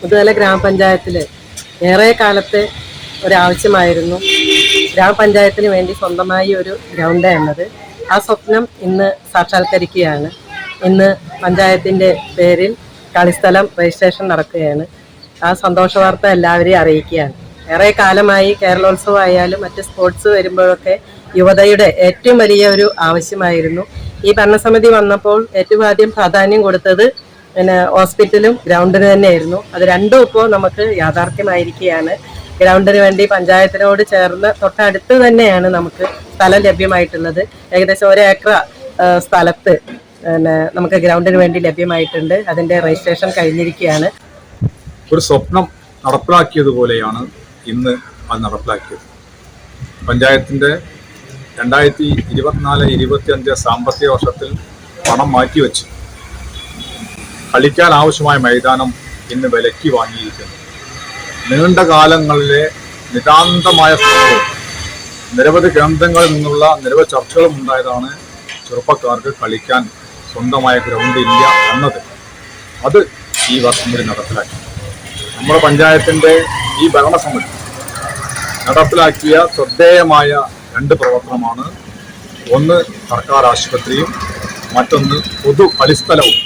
മുതുതല ഗ്രാമപഞ്ചായത്തിൽ ഏറെ കാലത്തെ ഒരാവശ്യമായിരുന്നു ഗ്രാമപഞ്ചായത്തിന് വേണ്ടി സ്വന്തമായി ഒരു ഗ്രൗണ്ട് എന്നത്. ആ സ്വപ്നം ഇന്ന് സാക്ഷാത്കരിക്കുകയാണ്. ഇന്ന് പഞ്ചായത്തിൻ്റെ പേരിൽ കളിസ്ഥലം രജിസ്ട്രേഷൻ നടക്കുകയാണ്. ആ സന്തോഷ വാർത്ത എല്ലാവരെയും അറിയിക്കുകയാണ്. ഏറെ കാലമായി കേരളോത്സവം ആയാലും മറ്റ് സ്പോർട്സ് വരുമ്പോഴൊക്കെ യുവതയുടെ ഏറ്റവും വലിയ ഒരു ആവശ്യമായിരുന്നു. ഈ ഭരണസമിതി വന്നപ്പോൾ ഏറ്റവും ആദ്യം പ്രാധാന്യം കൊടുത്തത് ഹോസ്പിറ്റലും ഗ്രൗണ്ടിന് തന്നെയായിരുന്നു. അത് രണ്ടും ഇപ്പോൾ നമുക്ക് യാഥാർത്ഥ്യമായിരിക്കുകയാണ്. ഗ്രൗണ്ടിന് വേണ്ടി പഞ്ചായത്തിനോട് ചേർന്ന് തൊട്ടടുത്ത് തന്നെയാണ് നമുക്ക് സ്ഥലം ലഭ്യമായിട്ടുള്ളത്. ഏകദേശം 1 ഏക്കർ സ്ഥലത്ത് നമുക്ക് ഗ്രൗണ്ടിന് വേണ്ടി ലഭ്യമായിട്ടുണ്ട്. അതിൻ്റെ രജിസ്ട്രേഷൻ കഴിഞ്ഞിരിക്കുകയാണ്. ഒരു സ്വപ്നം നടപ്പിലാക്കിയതുപോലെയാണ് ഇന്ന് അത് നടപ്പിലാക്കിയത്. പഞ്ചായത്തിൻ്റെ 2024-25 സാമ്പത്തിക വർഷത്തിൽ പണം മാറ്റിവെച്ച് കളിക്കാൻ ആവശ്യമായ മൈതാനം ഇന്ന് വിലയ്ക്ക് വാങ്ങിയിരിക്കുന്നു. നീണ്ട കാലങ്ങളിലെ നിതാന്തമായ ശ്രമവും നിരവധി കേന്ദ്രങ്ങളിൽ നിന്നുള്ള നിരവധി ചർച്ചകളും ഉണ്ടായതാണ് ചെറുപ്പക്കാർക്ക് കളിക്കാൻ സ്വന്തമായ ഗ്രൗണ്ട് ഇല്ല എന്നത്. അത് ഈ വർഷം കൂടി നടപ്പിലാക്കി. നമ്മുടെ പഞ്ചായത്തിൻ്റെ ഈ ഭരണസമിതി നടപ്പിലാക്കിയ ശ്രദ്ധേയമായ 2 പ്രവർത്തനമാണ്. ഒന്ന് സർക്കാർ ആശുപത്രിയും മറ്റൊന്ന് പൊതു കളിസ്ഥലവും.